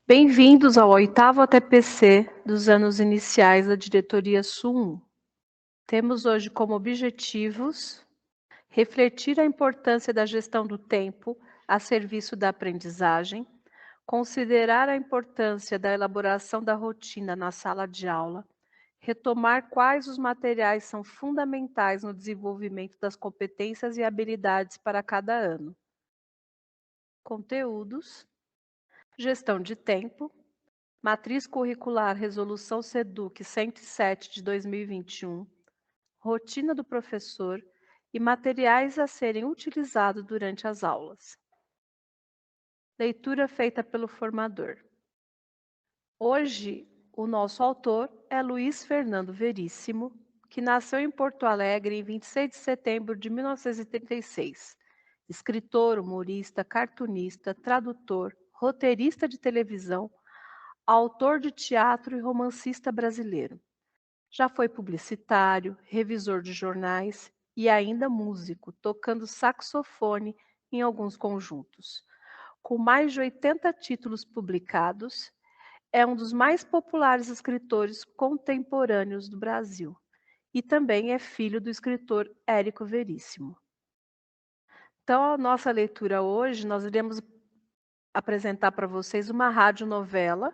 Bem-vindos ao 8º ATPC dos anos iniciais da diretoria Sul 1. Temos hoje como objetivos refletir a importância da gestão do tempo a serviço da aprendizagem, considerar a importância da elaboração da rotina na sala de aula, retomar quais os materiais são fundamentais no desenvolvimento das competências e habilidades para cada ano. Conteúdos: gestão de tempo, Matriz Curricular Resolução SEDUC 107 de 2021, rotina do professor e materiais a serem utilizados durante as aulas. Leitura feita pelo formador. Hoje, o nosso autor é Luiz Fernando Veríssimo, que nasceu em Porto Alegre em 26 de setembro de 1936. Escritor, humorista, cartunista, tradutor, roteirista de televisão, autor de teatro e romancista brasileiro. Já foi publicitário, revisor de jornais e ainda músico, tocando saxofone em alguns conjuntos. Com mais de 80 títulos publicados, é um dos mais populares escritores contemporâneos do Brasil e também é filho do escritor Érico Veríssimo. Então, a nossa leitura hoje, nós iremos apresentar para vocês uma radionovela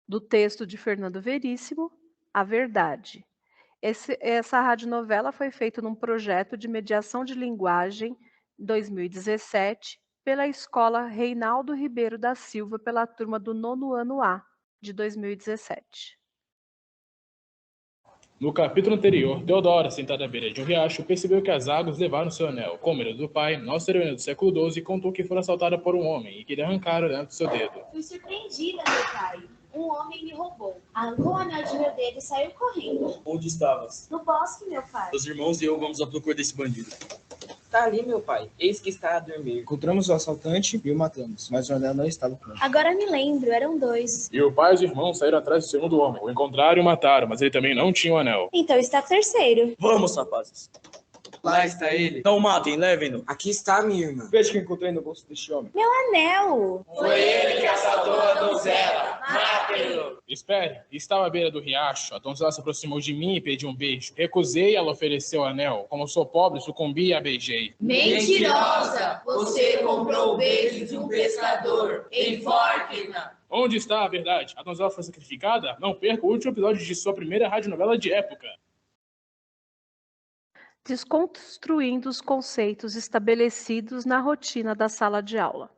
do texto de Fernando Veríssimo, A Verdade. Essa radionovela foi feita num projeto de mediação de linguagem, em 2017, pela Escola Reinaldo Ribeiro da Silva, pela turma do 9º ano A, de 2017. No capítulo anterior, Teodora, sentada à beira de um riacho, percebeu que as águas levaram seu anel. Como era do pai, nossa heroína do século XII contou que foi assaltada por um homem e que lhe arrancaram dentro do seu dedo. Fui surpreendida, meu pai. Um homem me roubou. Arrancou o anel de meu dedo e saiu correndo. Onde estavas? No bosque, meu pai. Os irmãos e eu vamos à procura desse bandido. Tá ali, meu pai. Eis que está a dormir. Encontramos o assaltante e o matamos, mas o anel não estava com ele. Agora me lembro, eram 2. E o pai e os irmãos saíram atrás do segundo homem. O encontraram e o mataram, mas ele também não tinha o anel. Então está o 3º. Vamos, rapazes. Lá está ele. Não o matem, levem-no. Aqui está a minha irmã. Veja o que encontrei no bolso deste homem. Meu anel! Foi ele que assaltou a donzela. Matem-no. Espere, estava à beira do riacho. A donzela se aproximou de mim e pediu um beijo. Recusei, ela ofereceu o anel. Como sou pobre, sucumbi e a beijei. Mentirosa! Você comprou o beijo de um pescador. Enforque-na! Onde está a verdade? A donzela foi sacrificada? Não perca o último episódio de sua primeira radionovela de época. Desconstruindo os conceitos estabelecidos na rotina da sala de aula.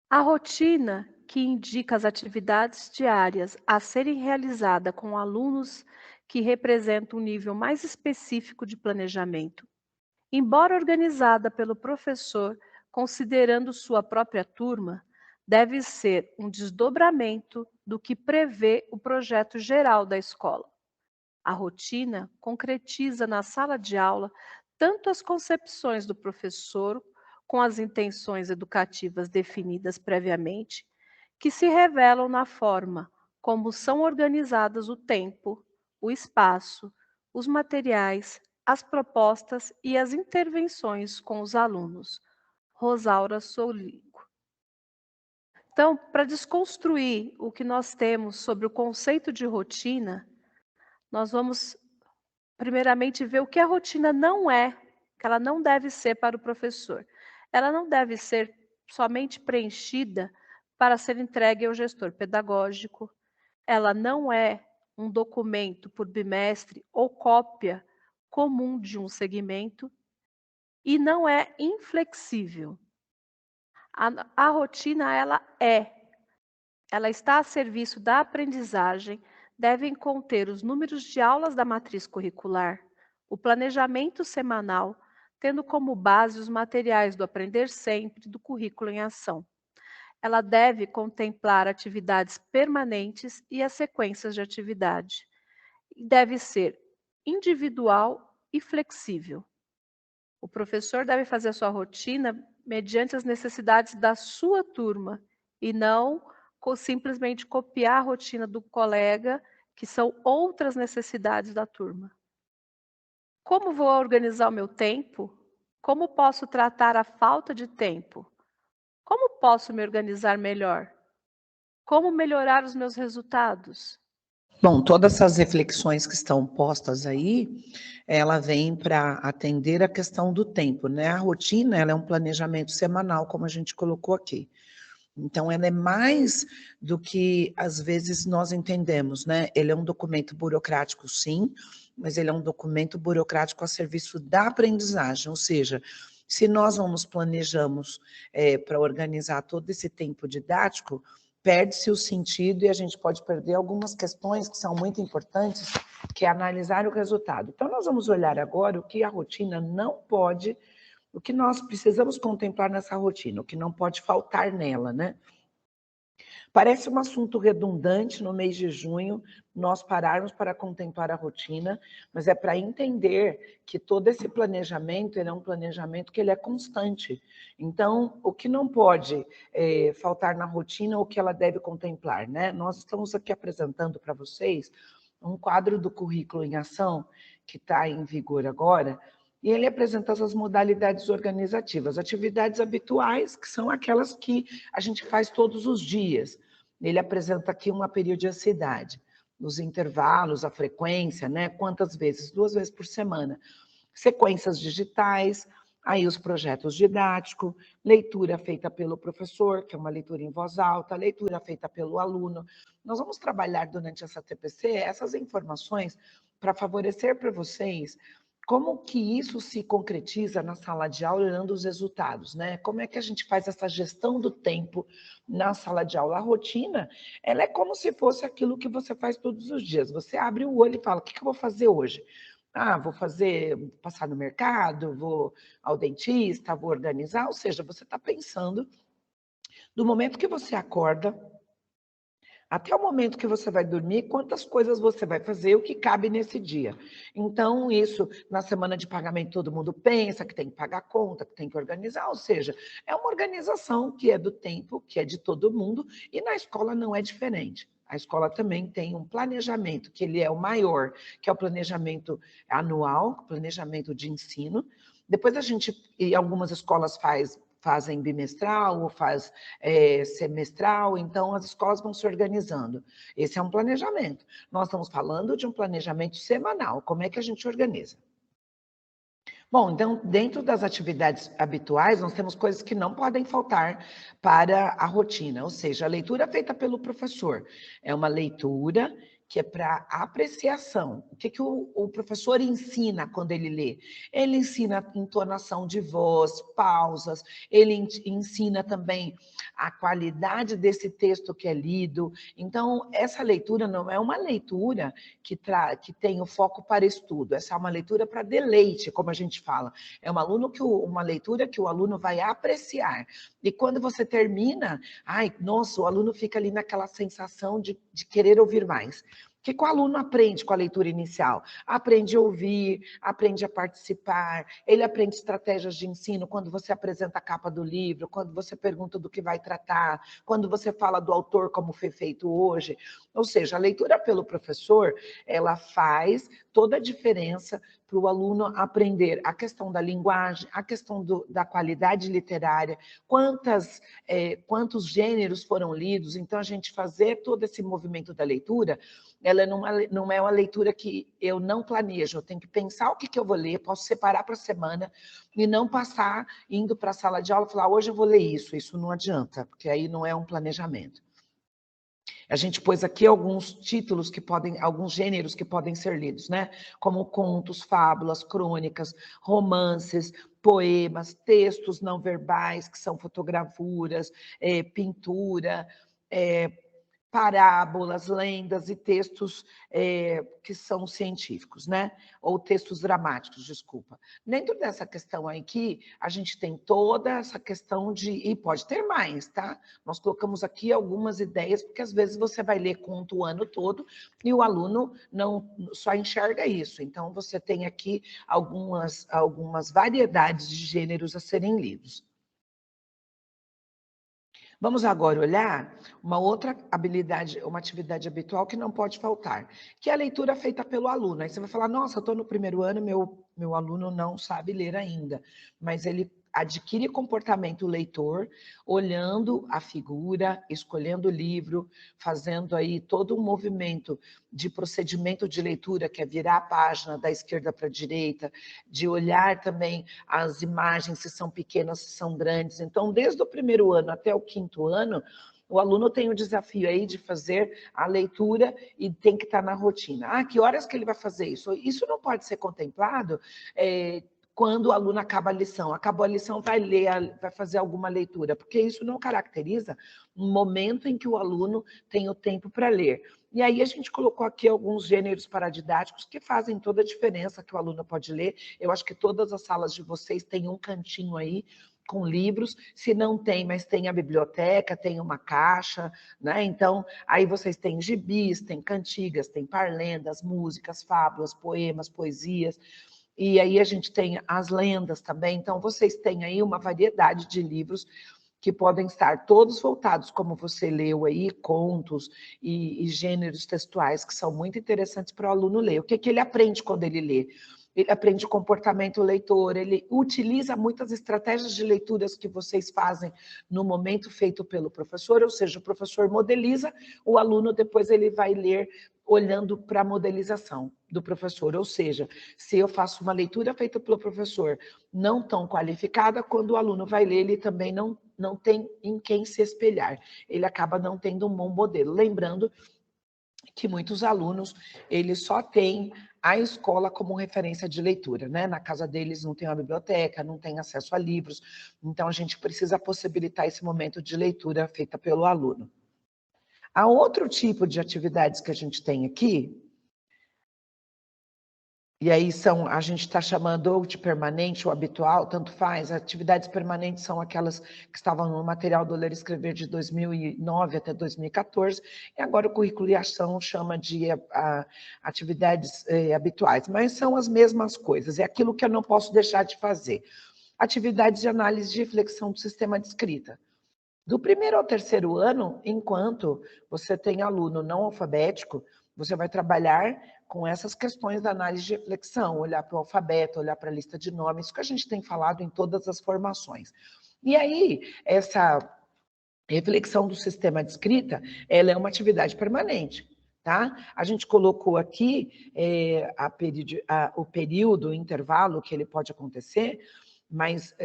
A rotina, que indica as atividades diárias a serem realizadas com alunos que representam um nível mais específico de planejamento, embora organizada pelo professor considerando sua própria turma, deve ser um desdobramento do que prevê o projeto geral da escola. A rotina concretiza na sala de aula tanto as concepções do professor, com as intenções educativas definidas previamente, que se revelam na forma como são organizadas o tempo, o espaço, os materiais, as propostas e as intervenções com os alunos. Rosaura Solico. Então, para desconstruir o que nós temos sobre o conceito de rotina, nós vamos, primeiramente, ver o que a rotina não é, que ela não deve ser para o professor. Ela não deve ser somente preenchida para ser entregue ao gestor pedagógico. Ela não é um documento por bimestre ou cópia comum de um segmento e não é inflexível. A rotina, ela está a serviço da aprendizagem, devem conter os números de aulas da matriz curricular, o planejamento semanal, tendo como base os materiais do Aprender Sempre do currículo em ação. Ela deve contemplar atividades permanentes e as sequências de atividade. Deve ser individual e flexível. O professor deve fazer a sua rotina mediante as necessidades da sua turma e não simplesmente copiar a rotina do colega, que são outras necessidades da turma. Como vou organizar o meu tempo? Como posso tratar a falta de tempo? Como posso me organizar melhor? Como melhorar os meus resultados? Bom, todas essas reflexões que estão postas aí, ela vem para atender a questão do tempo, né? A rotina, ela é um planejamento semanal, como a gente colocou aqui. Então, ela é mais do que, às vezes, nós entendemos, né? Ele é um documento burocrático, sim, mas ele é um documento burocrático a serviço da aprendizagem, ou seja, se nós não nos planejamos para organizar todo esse tempo didático, perde-se o sentido e a gente pode perder algumas questões que são muito importantes, que é analisar o resultado. Então, nós vamos olhar agora o que a rotina não pode, o que nós precisamos contemplar nessa rotina, o que não pode faltar nela, né? Parece um assunto redundante no mês de junho, nós pararmos para contemplar a rotina, mas é para entender que todo esse planejamento, ele é um planejamento que ele é constante. Então, o que não pode faltar na rotina, o que ela deve contemplar, né? Nós estamos aqui apresentando para vocês um quadro do currículo em ação, que está em vigor agora, e ele apresenta as modalidades organizativas, atividades habituais, que são aquelas que a gente faz todos os dias. Ele apresenta aqui uma periodicidade, os intervalos, a frequência, né? Quantas vezes? 2 vezes por semana. Sequências digitais, aí os projetos didáticos, leitura feita pelo professor, que é uma leitura em voz alta, leitura feita pelo aluno. Nós vamos trabalhar durante essa TPC essas informações para favorecer para vocês como que isso se concretiza na sala de aula, olhando os resultados, né? Como é que a gente faz essa gestão do tempo na sala de aula? A rotina, ela é como se fosse aquilo que você faz todos os dias. Você abre o olho e fala, o que eu vou fazer hoje? Ah, vou passar no mercado, vou ao dentista, vou organizar. Ou seja, você está pensando do momento que você acorda até o momento que você vai dormir, quantas coisas você vai fazer, o que cabe nesse dia. Então, isso, na semana de pagamento, todo mundo pensa que tem que pagar a conta, que tem que organizar, ou seja, é uma organização que é do tempo, que é de todo mundo, e na escola não é diferente. A escola também tem um planejamento, que ele é o maior, que é o planejamento anual, planejamento de ensino. Depois a gente, e algumas escolas fazem bimestral ou faz semestral, então as escolas vão se organizando. Esse é um planejamento. Nós estamos falando de um planejamento semanal. Como é que a gente organiza? Bom, então, dentro das atividades habituais, nós temos coisas que não podem faltar para a rotina, ou seja, a leitura feita pelo professor. É uma leitura que é para apreciação. O que o professor ensina quando ele lê? Ele ensina entonação de voz, pausas, ele ensina também a qualidade desse texto que é lido. Então, essa leitura não é uma leitura que tem o foco para estudo, essa é uma leitura para deleite, como a gente fala. É uma leitura que o aluno vai apreciar. E quando você termina, nossa, o aluno fica ali naquela sensação de querer ouvir mais. O que o aluno aprende com a leitura inicial? Aprende a ouvir, aprende a participar, ele aprende estratégias de ensino quando você apresenta a capa do livro, quando você pergunta do que vai tratar, quando você fala do autor como foi feito hoje. Ou seja, a leitura pelo professor, ela faz toda a diferença para o aluno aprender a questão da linguagem, a questão da qualidade literária, quantos gêneros foram lidos. Então, a gente fazer todo esse movimento da leitura, ela não é uma leitura que eu não planejo, eu tenho que pensar o que eu vou ler, posso separar para a semana e não passar indo para a sala de aula e falar, hoje eu vou ler isso não adianta, porque aí não é um planejamento. A gente pôs aqui alguns títulos alguns gêneros que podem ser lidos, né? Como contos, fábulas, crônicas, romances, poemas, textos não verbais, que são fotografuras, pintura, parábolas, lendas e textos que são científicos, né? Ou textos dramáticos, desculpa. Dentro dessa questão aqui, a gente tem toda essa questão e pode ter mais, tá? Nós colocamos aqui algumas ideias, porque às vezes você vai ler conto o ano todo e o aluno não só enxerga isso. Então, você tem aqui algumas variedades de gêneros a serem lidos. Vamos agora olhar uma outra habilidade, uma atividade habitual que não pode faltar, que é a leitura feita pelo aluno. Aí você vai falar, nossa, eu estou no primeiro ano, meu aluno não sabe ler ainda, mas ele adquire comportamento leitor, olhando a figura, escolhendo o livro, fazendo aí todo um movimento de procedimento de leitura, que é virar a página da esquerda para a direita, de olhar também as imagens, se são pequenas, se são grandes. Então, desde o primeiro ano até o quinto ano, o aluno tem o desafio aí de fazer a leitura e tem que estar na rotina. Ah, que horas que ele vai fazer isso? Isso não pode ser contemplado quando o aluno acaba a lição. Acabou a lição, vai ler, vai fazer alguma leitura, porque isso não caracteriza um momento em que o aluno tem o tempo para ler. E aí a gente colocou aqui alguns gêneros paradidáticos que fazem toda a diferença que o aluno pode ler. Eu acho que todas as salas de vocês têm um cantinho aí com livros, se não tem, mas tem a biblioteca, tem uma caixa, né? Então, aí vocês têm gibis, tem cantigas, tem parlendas, músicas, fábulas, poemas, poesias, e aí a gente tem as lendas também. Então, vocês têm aí uma variedade de livros que podem estar todos voltados, como você leu aí, contos e gêneros textuais, que são muito interessantes para o aluno ler. O que ele aprende quando ele lê? Ele aprende comportamento leitor, ele utiliza muitas estratégias de leituras que vocês fazem no momento feito pelo professor, ou seja, o professor modeliza, o aluno depois ele vai ler olhando para a modelização do professor, ou seja, se eu faço uma leitura feita pelo professor não tão qualificada, quando o aluno vai ler, ele também não tem em quem se espelhar, ele acaba não tendo um bom modelo. Lembrando que muitos alunos, eles só têm a escola como referência de leitura, né? Na casa deles não tem uma biblioteca, não tem acesso a livros, então a gente precisa possibilitar esse momento de leitura feita pelo aluno. Há outro tipo de atividades que a gente tem aqui, e aí a gente está chamando ou de permanente ou habitual, tanto faz. Atividades permanentes são aquelas que estavam no material do Ler e Escrever de 2009 até 2014, e agora o Currículo e Ação chama de atividades habituais, mas são as mesmas coisas, é aquilo que eu não posso deixar de fazer. Atividades de análise de reflexão do sistema de escrita. Do primeiro ao terceiro ano, enquanto você tem aluno não alfabético, você vai trabalhar com essas questões da análise de reflexão, olhar para o alfabeto, olhar para a lista de nomes, isso que a gente tem falado em todas as formações. E aí, essa reflexão do sistema de escrita, ela é uma atividade permanente, tá? A gente colocou aqui o período, o intervalo que ele pode acontecer, mas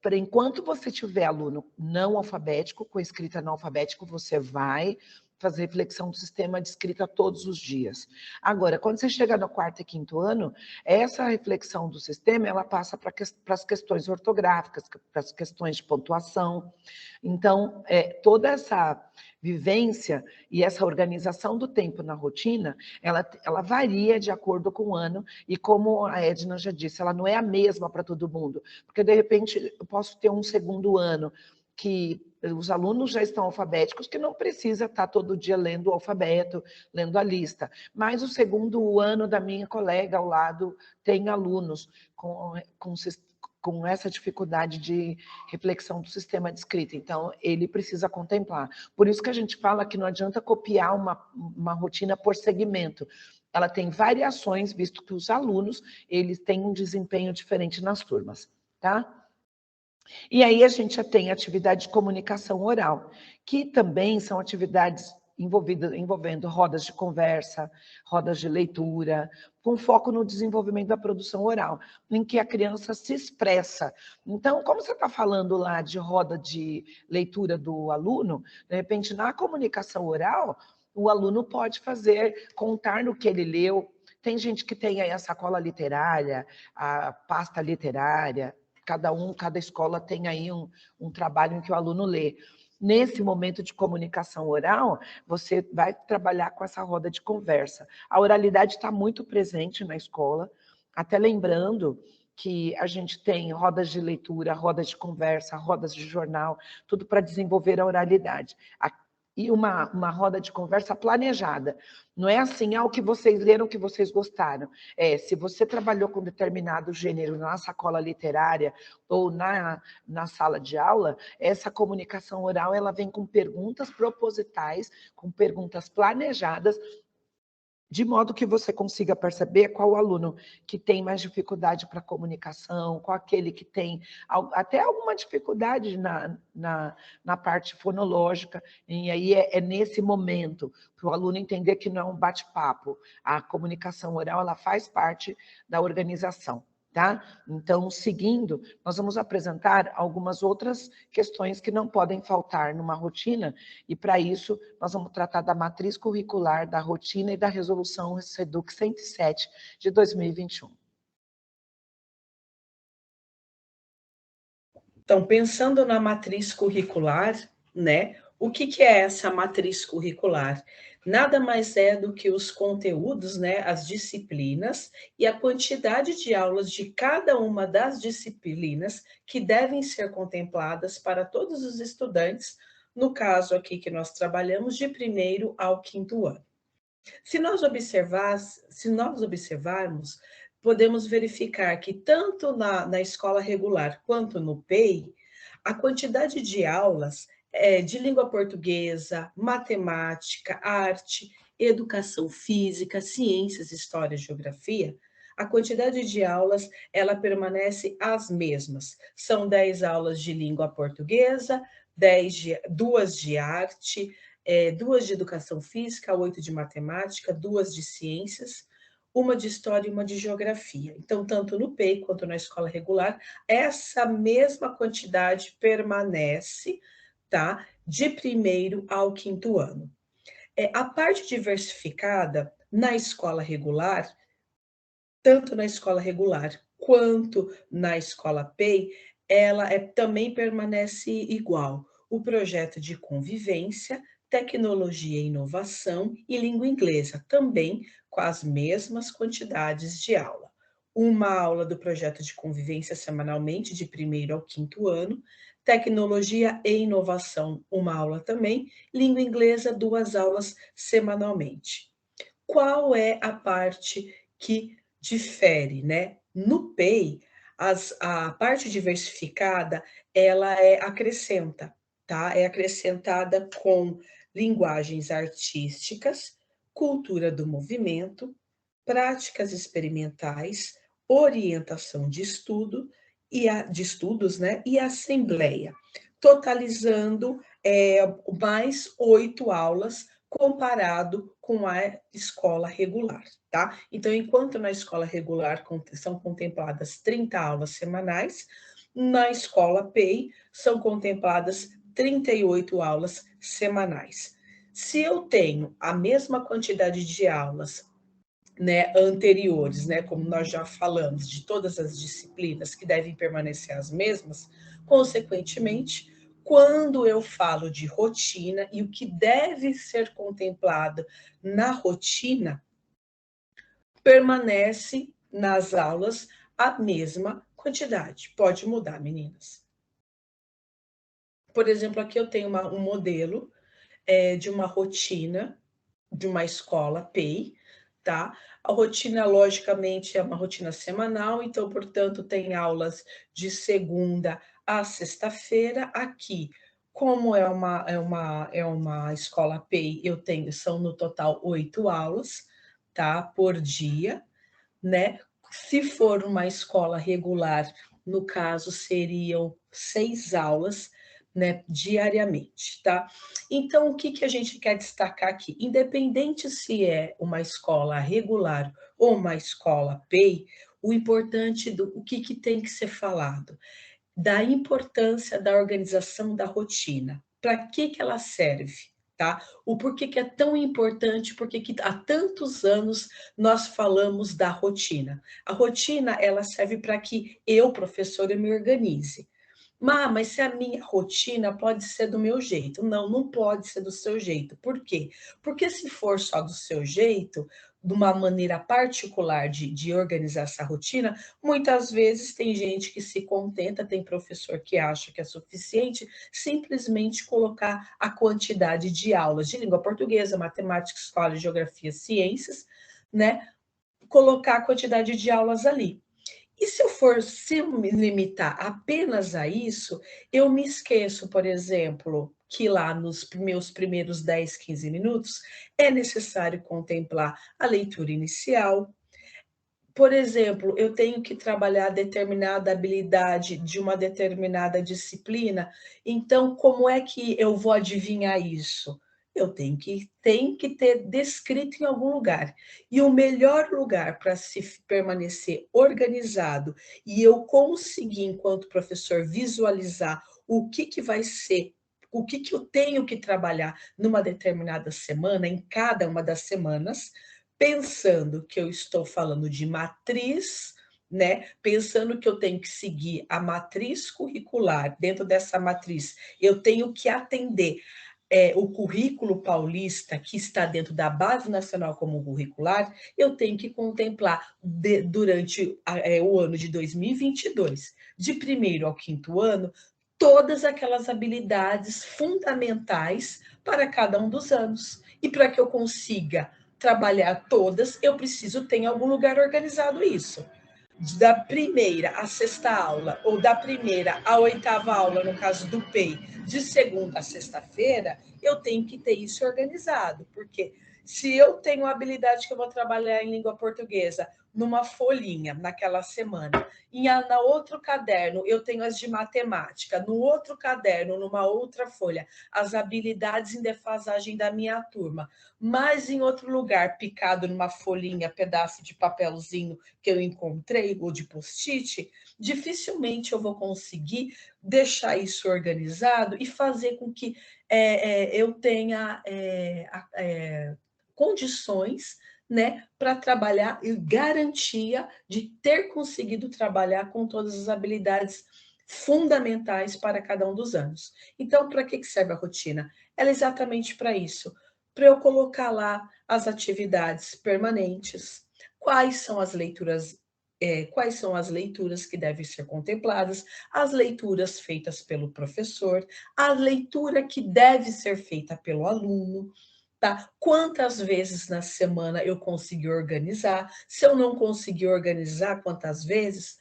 por enquanto você tiver aluno não alfabético, com escrita não alfabético, você vai fazer reflexão do sistema de escrita todos os dias. Agora, quando você chega no quarto e quinto ano, essa reflexão do sistema, ela passa para as questões ortográficas, para as questões de pontuação. Então, toda essa vivência e essa organização do tempo na rotina, ela varia de acordo com o ano, e como a Edna já disse, ela não é a mesma para todo mundo, porque de repente eu posso ter um segundo ano que os alunos já estão alfabéticos, que não precisa estar todo dia lendo o alfabeto, lendo a lista. Mas o segundo ano da minha colega ao lado tem alunos com essa dificuldade de reflexão do sistema de escrita. Então, ele precisa contemplar. Por isso que a gente fala que não adianta copiar uma rotina por segmento. Ela tem variações, visto que os alunos eles têm um desempenho diferente nas turmas, tá? E aí a gente já tem atividade de comunicação oral, que também são atividades envolvendo rodas de conversa, rodas de leitura, com foco no desenvolvimento da produção oral, em que a criança se expressa. Então, como você está falando lá de roda de leitura do aluno, de repente, na comunicação oral, o aluno pode contar no que ele leu. Tem gente que tem aí a sacola literária, a pasta literária, cada escola tem aí um trabalho em que o aluno lê. Nesse momento de comunicação oral, você vai trabalhar com essa roda de conversa. A oralidade está muito presente na escola, até lembrando que a gente tem rodas de leitura, rodas de conversa, rodas de jornal, tudo para desenvolver a oralidade. E uma roda de conversa planejada. Não é assim, o que vocês leram, o que vocês gostaram. Se você trabalhou com determinado gênero na sacola literária ou na sala de aula, essa comunicação oral ela vem com perguntas propositais, com perguntas planejadas, de modo que você consiga perceber qual o aluno que tem mais dificuldade para comunicação, qual aquele que tem até alguma dificuldade na parte fonológica, e aí é nesse momento para o aluno entender que não é um bate-papo, a comunicação oral ela faz parte da organização. Tá? Então, seguindo, nós vamos apresentar algumas outras questões que não podem faltar numa rotina, e para isso nós vamos tratar da matriz curricular, da rotina e da resolução SEDUC 107 de 2021. Então, pensando na matriz curricular, né? O que é essa matriz curricular? Nada mais é do que os conteúdos, né, as disciplinas e a quantidade de aulas de cada uma das disciplinas que devem ser contempladas para todos os estudantes, no caso aqui que nós trabalhamos, de 1º ao 5º ano. Se nós observarmos, podemos verificar que tanto na escola regular quanto no PEI, a quantidade de aulas de língua portuguesa, matemática, arte, educação física, ciências, história e geografia, a quantidade de aulas, ela permanece as mesmas. São 10 aulas de língua portuguesa, 2 de arte, 2 de educação física, 8 de matemática, 2 de ciências, 1 de história e 1 de geografia. Então, tanto no PEI quanto na escola regular, essa mesma quantidade permanece, tá? De 1º ao 5º ano. A parte diversificada na escola regular, tanto na escola regular quanto na escola PEI, ela também permanece igual. O projeto de convivência, tecnologia e inovação e língua inglesa, também com as mesmas quantidades de aula. Uma aula do projeto de convivência semanalmente, de 1º ao 5º ano, tecnologia e inovação, 1 aula também, língua inglesa, 2 aulas semanalmente. Qual é a parte que difere, né? No PEI, a parte diversificada, ela acrescenta, tá? É acrescentada com linguagens artísticas, cultura do movimento, práticas experimentais, orientação de estudo de estudos, né? E assembleia, totalizando mais 8 aulas comparado com a escola regular, tá? Então, enquanto na escola regular são contempladas 30 aulas semanais, na escola PEI são contempladas 38 aulas semanais. Se eu tenho a mesma quantidade de aulas, né, anteriores, né, como nós já falamos, de todas as disciplinas que devem permanecer as mesmas, consequentemente, quando eu falo de rotina e o que deve ser contemplado na rotina, permanece nas aulas a mesma quantidade. Pode mudar, meninas. Por exemplo, aqui eu tenho um modelo de uma rotina de uma escola PEI, tá? A rotina, logicamente, é uma rotina semanal, então, portanto, tem aulas de segunda a sexta-feira. Aqui, como é uma escola PEI, são no total 8 aulas, tá? Por dia, né? Se for uma escola regular, no caso, seriam 6 aulas, né, diariamente, tá? Então, o que a gente quer destacar aqui? Independente se é uma escola regular ou uma escola PEI, o importante o que tem que ser falado? Da importância da organização da rotina. Para que ela serve? Tá? O porquê que é tão importante, porque que há tantos anos nós falamos da rotina. A rotina, ela serve para que eu, professora, me organize. Mas se a minha rotina pode ser do meu jeito. Não, não pode ser do seu jeito. Por quê? Porque se for só do seu jeito, de uma maneira particular de organizar essa rotina, muitas vezes tem gente que se contenta, tem professor que acha que é suficiente simplesmente colocar a quantidade de aulas de língua portuguesa, matemática, história, geografia, ciências, né? Colocar a quantidade de aulas ali. E se eu me limitar apenas a isso, eu me esqueço, por exemplo, que lá nos meus primeiros 10, 15 minutos é necessário contemplar a leitura inicial. Por exemplo, eu tenho que trabalhar determinada habilidade de uma determinada disciplina, então como é que eu vou adivinhar isso? Eu tenho que ter descrito em algum lugar. E o melhor lugar para se permanecer organizado e eu conseguir, enquanto professor, visualizar o que vai ser, o que eu tenho que trabalhar numa determinada semana, em cada uma das semanas, pensando que eu estou falando de matriz, né? Pensando que eu tenho que seguir a matriz curricular. Dentro dessa matriz, eu tenho que atender o currículo paulista, que está dentro da Base Nacional Comum Curricular, eu tenho que contemplar durante o ano de 2022, de primeiro ao quinto ano, todas aquelas habilidades fundamentais para cada um dos anos. E para que eu consiga trabalhar todas, eu preciso ter em algum lugar organizado isso. Da primeira à sexta aula, ou da primeira à oitava aula, no caso do PEI, de segunda a sexta-feira, eu tenho que ter isso organizado, porque se eu tenho a habilidade que eu vou trabalhar em língua portuguesa numa folhinha naquela semana, e no outro caderno eu tenho as de matemática, no outro caderno, numa outra folha, as habilidades em defasagem da minha turma, mas em outro lugar, picado numa folhinha, pedaço de papelzinho que eu encontrei, ou de post-it, dificilmente eu vou conseguir deixar isso organizado e fazer com que eu tenha condições, né, para trabalhar e garantia de ter conseguido trabalhar com todas as habilidades fundamentais para cada um dos anos. Então, para que serve a rotina? Ela é exatamente para isso, para eu colocar lá as atividades permanentes, quais são as leituras que devem ser contempladas, as leituras feitas pelo professor, a leitura que deve ser feita pelo aluno, tá? Quantas vezes na semana eu consegui organizar? Se eu não conseguir organizar, quantas vezes?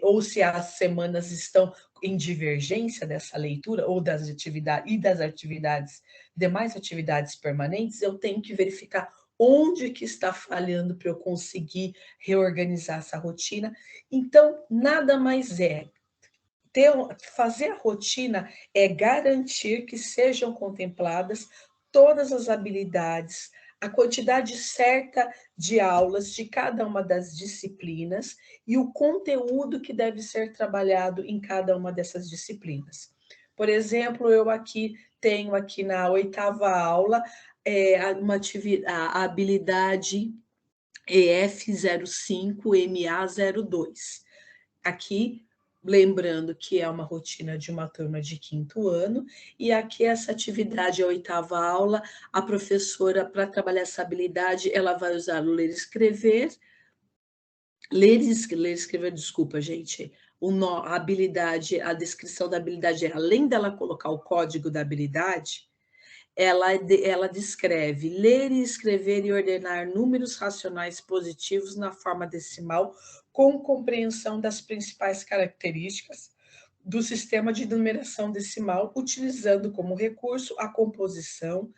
Ou se as semanas estão em divergência dessa leitura ou das atividades, demais atividades permanentes, eu tenho que verificar onde que está falhando para eu conseguir reorganizar essa rotina. Então, nada mais fazer a rotina é garantir que sejam contempladas todas as habilidades, a quantidade certa de aulas de cada uma das disciplinas e o conteúdo que deve ser trabalhado em cada uma dessas disciplinas. Por exemplo, eu tenho aqui na oitava aula a habilidade EF05, MA02. Aqui, lembrando que é uma rotina de uma turma de quinto ano, e aqui essa atividade, a oitava aula, a professora, para trabalhar essa habilidade, ela vai usar o ler e escrever, desculpa, gente, a habilidade, a descrição da habilidade, além dela colocar o código da habilidade, ela descreve ler e escrever e ordenar números racionais positivos na forma decimal com compreensão das principais características do sistema de numeração decimal, utilizando como recurso a composição,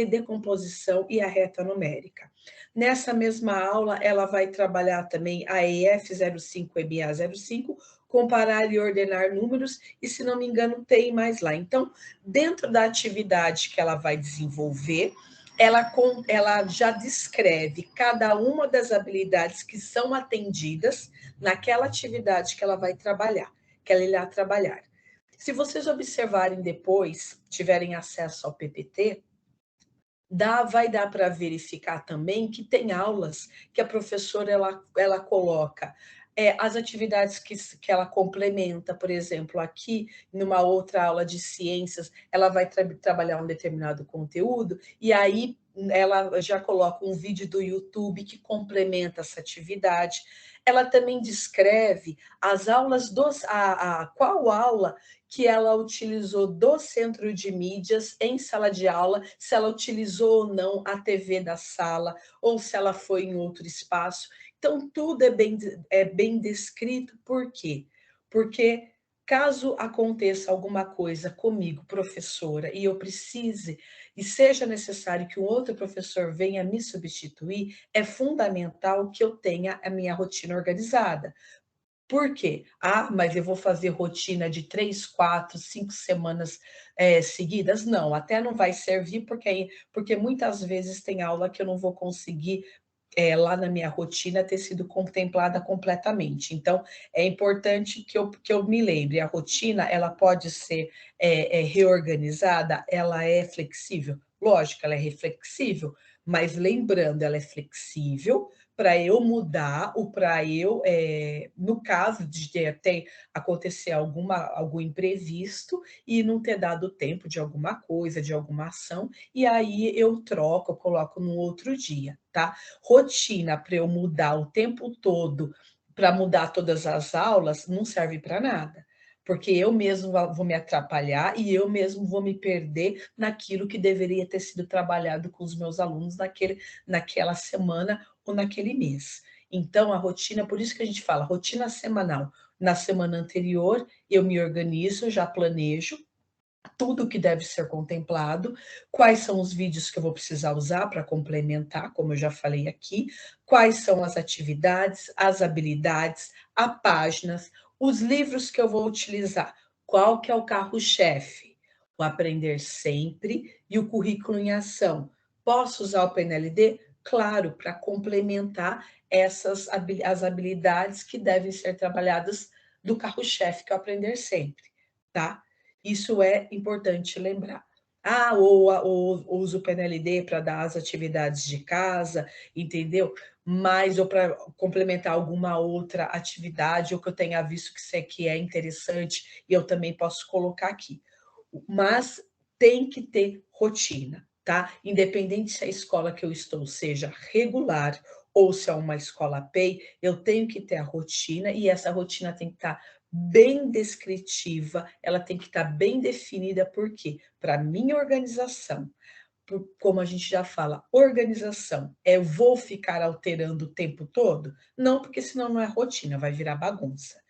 decomposição e a reta numérica. Nessa mesma aula, ela vai trabalhar também a EF05 e MA05, comparar e ordenar números, e, se não me engano, tem mais lá. Então, dentro da atividade que ela vai desenvolver, ela já descreve cada uma das habilidades que são atendidas naquela atividade que ela vai trabalhar, que ela irá trabalhar. Se vocês observarem depois, tiverem acesso ao PPT, vai dar para verificar também que tem aulas que a professora ela coloca as atividades que ela complementa. Por exemplo, aqui, numa outra aula de ciências, ela vai trabalhar um determinado conteúdo, e aí ela já coloca um vídeo do YouTube que complementa essa atividade. Ela também descreve as aulas qual aula que ela utilizou do centro de mídias em sala de aula, se ela utilizou ou não a TV da sala, ou se ela foi em outro espaço. Então, tudo é bem descrito. Por quê? Porque Caso aconteça alguma coisa comigo, professora, e eu precise, e seja necessário que um outro professor venha me substituir, é fundamental que eu tenha a minha rotina organizada. Por quê? Ah, mas eu vou fazer rotina de 3, 4, 5 semanas seguidas? Não, até não vai servir, porque muitas vezes tem aula que eu não vou conseguir lá na minha rotina ter sido contemplada completamente. Então, é importante que eu me lembre, a rotina, ela pode ser reorganizada, ela é flexível? Lógico, ela é flexível, mas lembrando, ela é flexível para eu mudar, ou para eu, no caso de até acontecer algum imprevisto e não ter dado tempo de alguma coisa, de alguma ação, e aí eu troco, eu coloco no outro dia, tá? Rotina para eu mudar o tempo todo, para mudar todas as aulas, não serve para nada. Porque eu mesmo vou me atrapalhar e eu mesmo vou me perder naquilo que deveria ter sido trabalhado com os meus alunos naquela semana ou naquele mês. Então, a rotina, por isso que a gente fala rotina semanal. Na semana anterior, eu me organizo, já planejo tudo que deve ser contemplado, quais são os vídeos que eu vou precisar usar para complementar, como eu já falei aqui, quais são as atividades, as habilidades, as páginas, os livros que eu vou utilizar, qual que é o carro-chefe, o Aprender Sempre e o Currículo em Ação. Posso usar o PNLD? Claro, para complementar as habilidades que devem ser trabalhadas do carro-chefe, que é o Aprender Sempre, tá? Isso é importante lembrar. Ah, ou uso o PNLD para dar as atividades de casa, entendeu? Mas ou para complementar alguma outra atividade, ou que eu tenha visto que é interessante, e eu também posso colocar aqui. Mas tem que ter rotina, tá? Independente se a escola que eu estou seja regular ou se é uma escola PEI, eu tenho que ter a rotina, e essa rotina tem que estar bem descritiva, ela tem que estar bem definida, por quê? Para minha organização, como a gente já fala, organização, vou ficar alterando o tempo todo? Não, porque senão não é rotina, vai virar bagunça.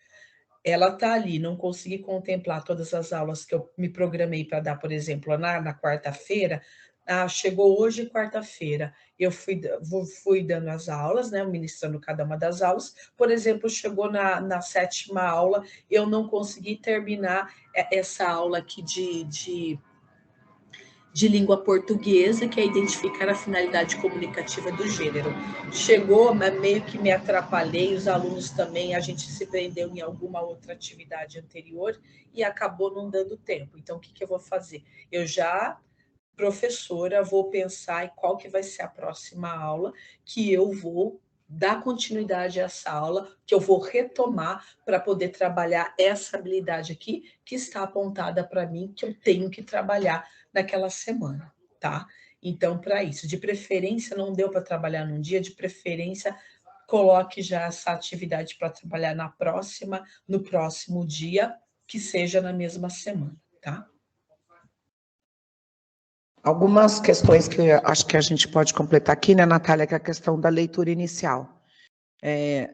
Ela está ali, não consegui contemplar todas as aulas que eu me programei para dar, por exemplo, na quarta-feira. Ah, chegou hoje, quarta-feira, eu fui dando as aulas, né, ministrando cada uma das aulas. Por exemplo, chegou na 7ª aula, eu não consegui terminar essa aula aqui de língua portuguesa, que é identificar a finalidade comunicativa do gênero. Chegou, mas meio que me atrapalhei, os alunos também, a gente se prendeu em alguma outra atividade anterior e acabou não dando tempo. Então, o que eu vou fazer? Eu já, professora, vou pensar em qual que vai ser a próxima aula que eu vou dar continuidade a essa aula, que eu vou retomar para poder trabalhar essa habilidade aqui que está apontada para mim, que eu tenho que trabalhar naquela semana, tá? Então, para isso, de preferência, não deu para trabalhar num dia, de preferência, coloque já essa atividade para trabalhar no próximo dia, que seja na mesma semana, tá? Algumas questões que acho que a gente pode completar aqui, né, Natália, que é a questão da leitura inicial.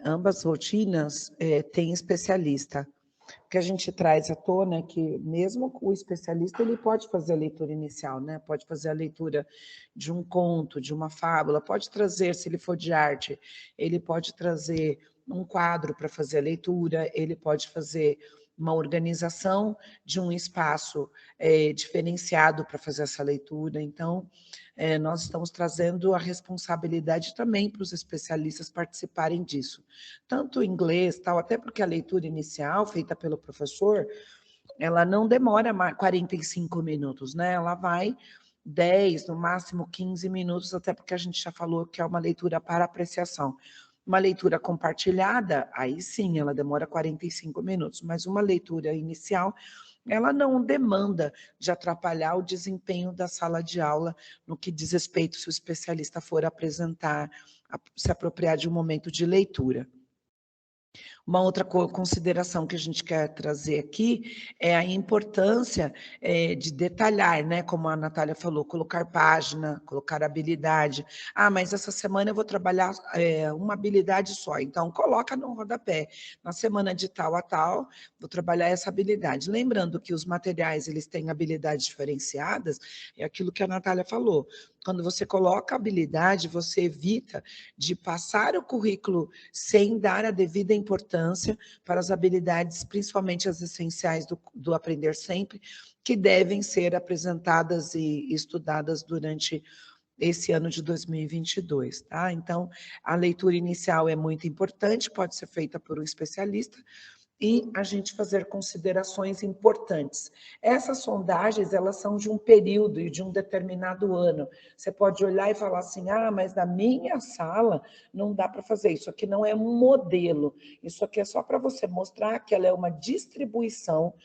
Ambas rotinas têm especialista, que a gente traz à tona que mesmo o especialista ele pode fazer a leitura inicial, né? Pode fazer a leitura de um conto, de uma fábula, pode trazer, se ele for de arte, ele pode trazer um quadro para fazer a leitura, ele pode fazer uma organização de um espaço diferenciado para fazer essa leitura. Então, nós estamos trazendo a responsabilidade também para os especialistas participarem disso. Tanto o inglês, tal, até porque a leitura inicial, feita pelo professor, ela não demora mais 45 minutos, né? Ela vai 10, no máximo 15 minutos, até porque a gente já falou que é uma leitura para apreciação. Uma leitura compartilhada, aí sim, ela demora 45 minutos, mas uma leitura inicial, ela não demanda de atrapalhar o desempenho da sala de aula no que diz respeito se o especialista for apresentar, se apropriar de um momento de leitura. Uma outra consideração que a gente quer trazer aqui é a importância de detalhar, né? Como a Natália falou, colocar página, colocar habilidade. Ah, mas essa semana eu vou trabalhar uma habilidade só, então coloca no rodapé. Na semana de tal a tal, vou trabalhar essa habilidade. Lembrando que os materiais eles têm habilidades diferenciadas, é aquilo que a Natália falou. Quando você coloca habilidade, você evita de passar o currículo sem dar a devida importância para as habilidades, principalmente as essenciais do aprender sempre, que devem ser apresentadas e estudadas durante esse ano de 2022, tá? Então, a leitura inicial é muito importante, pode ser feita por um especialista, e a gente fazer considerações importantes. Essas sondagens, elas são de um período e de um determinado ano. Você pode olhar e falar assim, ah, mas na minha sala não dá para fazer. Isso aqui não é um modelo. Isso aqui é só para você mostrar que ela é uma distribuição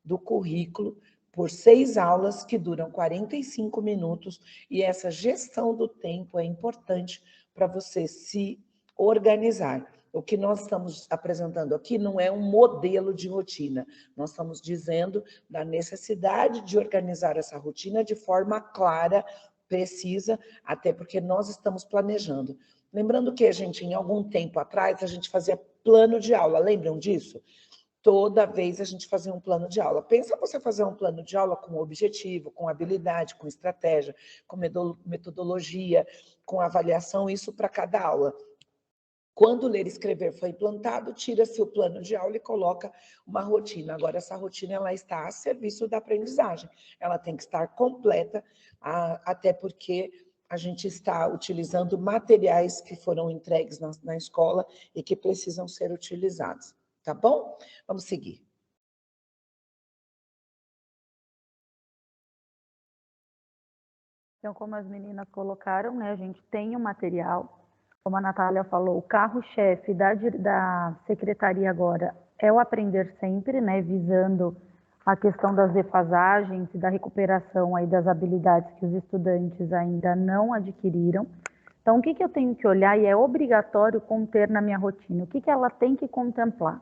do currículo por 6 aulas que duram 45 minutos e essa gestão do tempo é importante para você se organizar. O que nós estamos apresentando aqui não é um modelo de rotina. Nós estamos dizendo da necessidade de organizar essa rotina de forma clara, precisa, até porque nós estamos planejando. Lembrando que a gente, em algum tempo atrás, a gente fazia plano de aula, lembram disso? Toda vez a gente fazia um plano de aula. Pensa você fazer um plano de aula com objetivo, com habilidade, com estratégia, com metodologia, com avaliação, isso para cada aula. Quando ler e escrever foi implantado, tira-se o plano de aula e coloca uma rotina. Agora, essa rotina ela está a serviço da aprendizagem. Ela tem que estar completa, até porque a gente está utilizando materiais que foram entregues na escola e que precisam ser utilizados. Tá bom? Vamos seguir. Então, como as meninas colocaram, né, a gente tem um material. Como a Natália falou, o carro-chefe da secretaria agora é o Aprender Sempre, né, visando a questão das defasagens e da recuperação aí das habilidades que os estudantes ainda não adquiriram. Então, o que eu tenho que olhar e é obrigatório conter na minha rotina? O que ela tem que contemplar?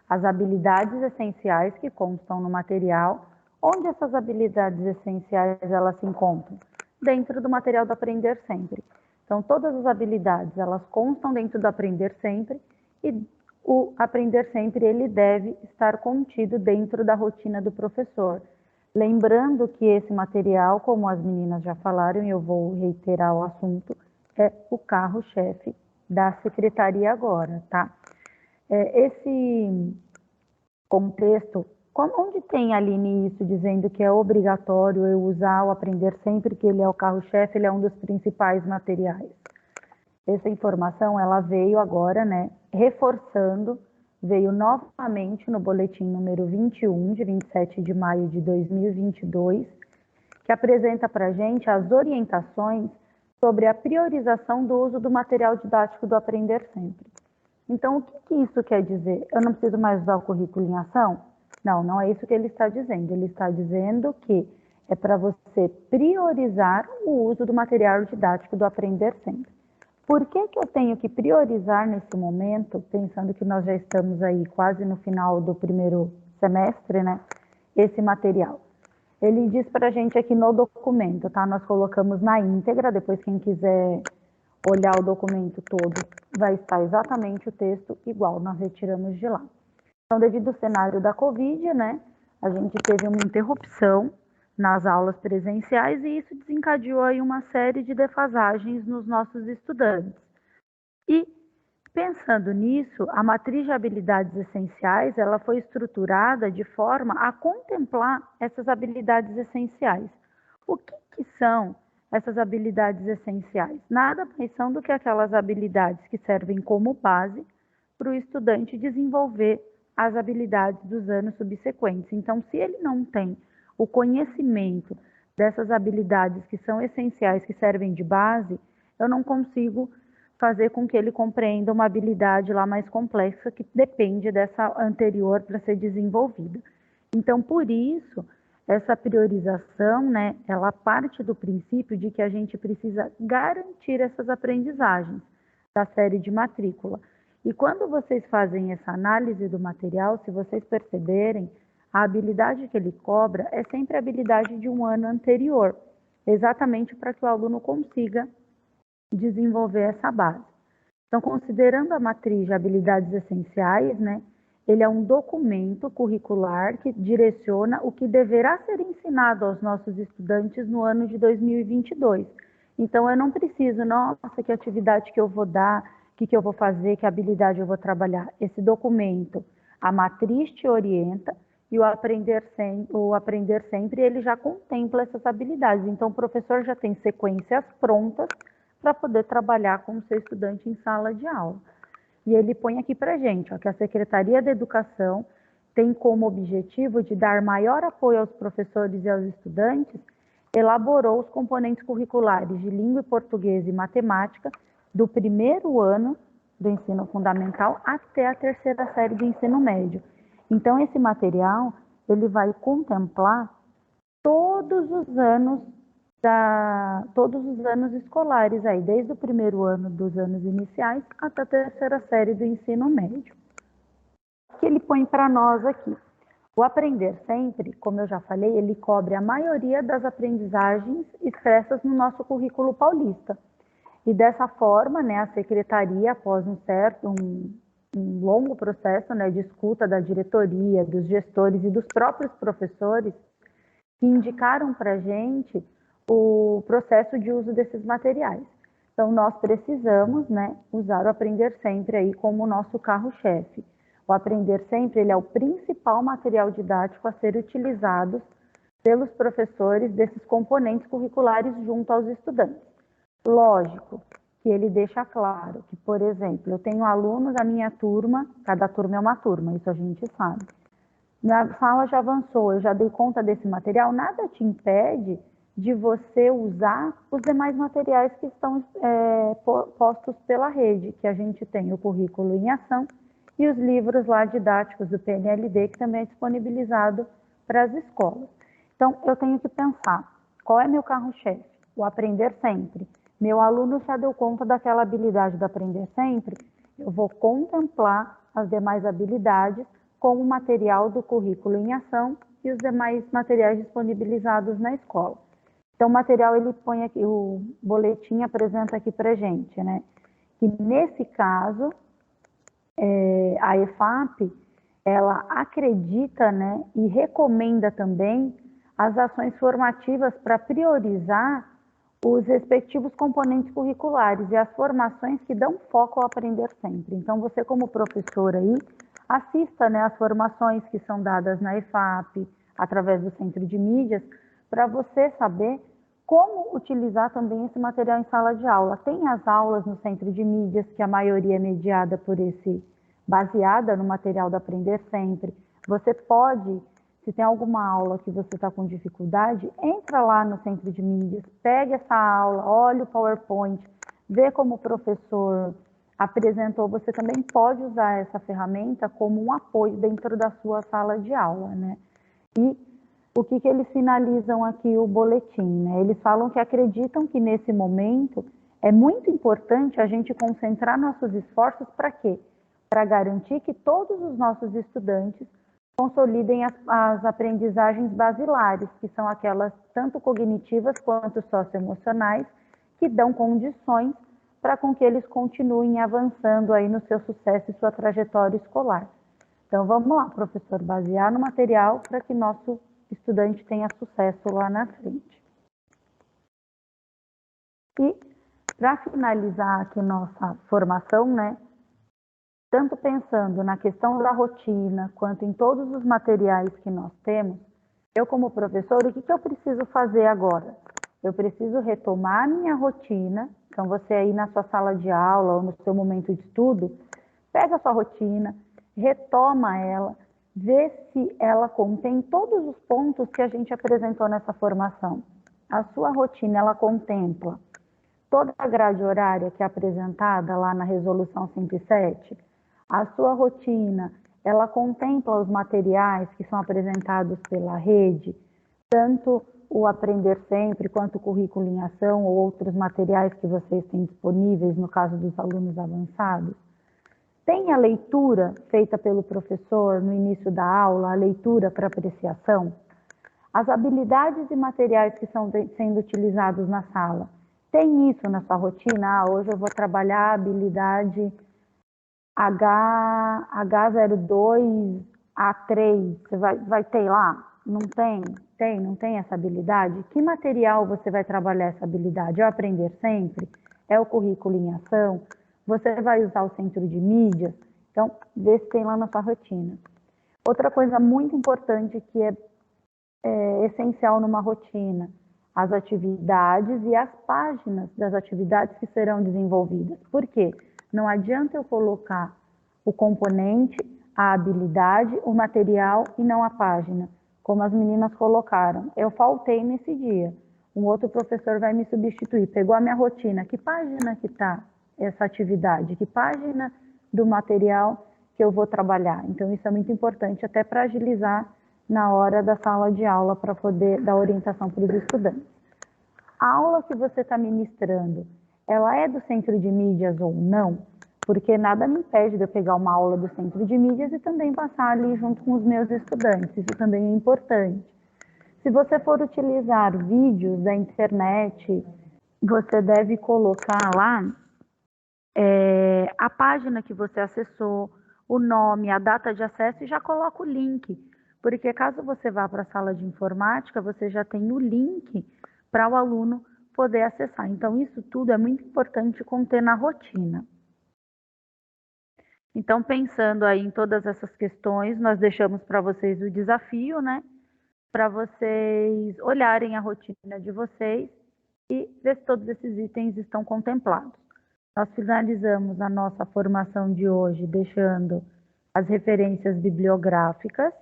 As habilidades essenciais que constam no material. Onde essas habilidades essenciais elas se encontram? Dentro do material do Aprender Sempre. Então, todas as habilidades, elas constam dentro do Aprender Sempre e o Aprender Sempre, ele deve estar contido dentro da rotina do professor. Lembrando que esse material, como as meninas já falaram, e eu vou reiterar o assunto, é o carro-chefe da secretaria agora, tá? Esse contexto, onde tem ali nisso dizendo que é obrigatório eu usar o Aprender Sempre, que ele é o carro-chefe, ele é um dos principais materiais? Essa informação, ela veio agora, né, reforçando, veio novamente no boletim número 21, de 27 de maio de 2022, que apresenta para a gente as orientações sobre a priorização do uso do material didático do Aprender Sempre. Então, o que isso quer dizer? Eu não preciso mais usar o currículo em ação? Não, não é isso que ele está dizendo. Ele está dizendo que é para você priorizar o uso do material didático do Aprender Sempre. Por que eu tenho que priorizar nesse momento, pensando que nós já estamos aí quase no final do primeiro semestre, né, esse material? Ele diz para a gente aqui no documento, tá? Nós colocamos na íntegra, depois quem quiser olhar o documento todo, vai estar exatamente o texto igual, nós retiramos de lá. Então, devido ao cenário da Covid, né, a gente teve uma interrupção nas aulas presenciais e isso desencadeou aí uma série de defasagens nos nossos estudantes. E, pensando nisso, a matriz de habilidades essenciais, ela foi estruturada de forma a contemplar essas habilidades essenciais. O que são essas habilidades essenciais? Nada mais são do que aquelas habilidades que servem como base para o estudante desenvolver as habilidades dos anos subsequentes. Então, se ele não tem o conhecimento dessas habilidades que são essenciais, que servem de base, eu não consigo fazer com que ele compreenda uma habilidade lá mais complexa que depende dessa anterior para ser desenvolvida. Então, por isso, essa priorização, né, ela parte do princípio de que a gente precisa garantir essas aprendizagens da série de matrícula. E quando vocês fazem essa análise do material, se vocês perceberem, a habilidade que ele cobra é sempre a habilidade de um ano anterior, exatamente para que o aluno consiga desenvolver essa base. Então, considerando a matriz de habilidades essenciais, né, ele é um documento curricular que direciona o que deverá ser ensinado aos nossos estudantes no ano de 2022. Então, eu não preciso, nossa, que atividade que eu vou dar, o que eu vou fazer, que habilidade eu vou trabalhar. Esse documento, a matriz te orienta e o aprender sempre, ele já contempla essas habilidades. Então, o professor já tem sequências prontas para poder trabalhar com o seu estudante em sala de aula. E ele põe aqui para a gente, ó, que a Secretaria da Educação tem como objetivo de dar maior apoio aos professores e aos estudantes, elaborou os componentes curriculares de língua e português e matemática do primeiro ano do ensino fundamental até a terceira série do ensino médio. Então, esse material, ele vai contemplar todos os anos escolares, aí, desde o primeiro ano dos anos iniciais até a terceira série do ensino médio. O que ele põe para nós aqui? O Aprender Sempre, como eu já falei, ele cobre a maioria das aprendizagens expressas no nosso currículo paulista. E dessa forma, né, a secretaria, após um longo processo, né, de escuta da diretoria, dos gestores e dos próprios professores, que indicaram para a gente o processo de uso desses materiais. Então, nós precisamos, né, usar o Aprender Sempre aí como o nosso carro-chefe. O Aprender Sempre, ele é o principal material didático a ser utilizado pelos professores desses componentes curriculares junto aos estudantes. Lógico que ele deixa claro que, por exemplo, eu tenho alunos da minha turma, cada turma é uma turma, isso a gente sabe. Minha sala já avançou, eu já dei conta desse material, nada te impede de você usar os demais materiais que estão postos pela rede, que a gente tem o currículo em ação e os livros lá didáticos do PNLD, que também é disponibilizado para as escolas. Então, eu tenho que pensar, qual é meu carro-chefe? O Aprender Sempre. Meu aluno já deu conta daquela habilidade do Aprender Sempre, eu vou contemplar as demais habilidades com o material do currículo em ação e os demais materiais disponibilizados na escola. Então, o material, ele põe aqui, o boletim apresenta aqui para a gente, né? Que nesse caso, a EFAP, ela acredita, né, e recomenda também as ações formativas para priorizar os respectivos componentes curriculares e as formações que dão foco ao Aprender Sempre. Então, você como professor aí, assista, né, as formações que são dadas na EFAP, através do Centro de Mídias, para você saber como utilizar também esse material em sala de aula. Tem as aulas no Centro de Mídias, que a maioria é mediada baseada no material do Aprender Sempre. Você pode, se tem alguma aula que você está com dificuldade, entra lá no Centro de Mídias, pega essa aula, olha o PowerPoint, vê como o professor apresentou. Você também pode usar essa ferramenta como um apoio dentro da sua sala de aula, né? E o que eles finalizam aqui o boletim, né? Eles falam que acreditam que nesse momento é muito importante a gente concentrar nossos esforços para quê? Para garantir que todos os nossos estudantes consolidem as aprendizagens basilares, que são aquelas tanto cognitivas quanto socioemocionais, que dão condições para com que eles continuem avançando aí no seu sucesso e sua trajetória escolar. Então, vamos lá, professor, basear no material para que nosso estudante tenha sucesso lá na frente. E, para finalizar aqui nossa formação, né, tanto pensando na questão da rotina, quanto em todos os materiais que nós temos, eu como professor, o que eu preciso fazer agora? Eu preciso retomar a minha rotina. Então, você aí na sua sala de aula ou no seu momento de estudo, pega a sua rotina, retoma ela, vê se ela contém todos os pontos que a gente apresentou nessa formação. A sua rotina, ela contempla toda a grade horária que é apresentada lá na Resolução 107. A sua rotina, ela contempla os materiais que são apresentados pela rede, tanto o Aprender Sempre, quanto o Currículo em Ação ou outros materiais que vocês têm disponíveis, no caso dos alunos avançados. Tem a leitura feita pelo professor no início da aula, a leitura para apreciação? As habilidades e materiais que estão sendo utilizados na sala, tem isso na sua rotina? Ah, hoje eu vou trabalhar a habilidade H02, A3, você vai ter lá? Não tem? Não tem essa habilidade? Que material você vai trabalhar essa habilidade? É o Aprender Sempre? É o currículo em ação? Você vai usar o centro de mídias? Então, vê se tem lá na sua rotina. Outra coisa muito importante que é essencial numa rotina, as atividades e as páginas das atividades que serão desenvolvidas. Por quê? Não adianta eu colocar o componente, a habilidade, o material e não a página, como as meninas colocaram. Eu faltei nesse dia, um outro professor vai me substituir, pegou a minha rotina, que página que está essa atividade, que página do material que eu vou trabalhar. Então isso é muito importante até para agilizar na hora da sala de aula para poder dar orientação para os estudantes. A aula que você está ministrando, ela é do centro de mídias ou não? Porque nada me impede de eu pegar uma aula do centro de mídias e também passar ali junto com os meus estudantes, isso também é importante. Se você for utilizar vídeos da internet, você deve colocar lá a página que você acessou, o nome, a data de acesso e já coloca o link. Porque caso você vá para a sala de informática, você já tem o link para o aluno poder acessar. Então, isso tudo é muito importante conter na rotina. Então, pensando aí em todas essas questões, nós deixamos para vocês o desafio, né? Para vocês olharem a rotina de vocês e ver se todos esses itens estão contemplados. Nós finalizamos a nossa formação de hoje deixando as referências bibliográficas.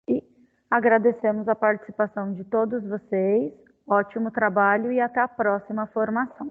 E agradecemos a participação de todos vocês. Ótimo trabalho e até a próxima formação.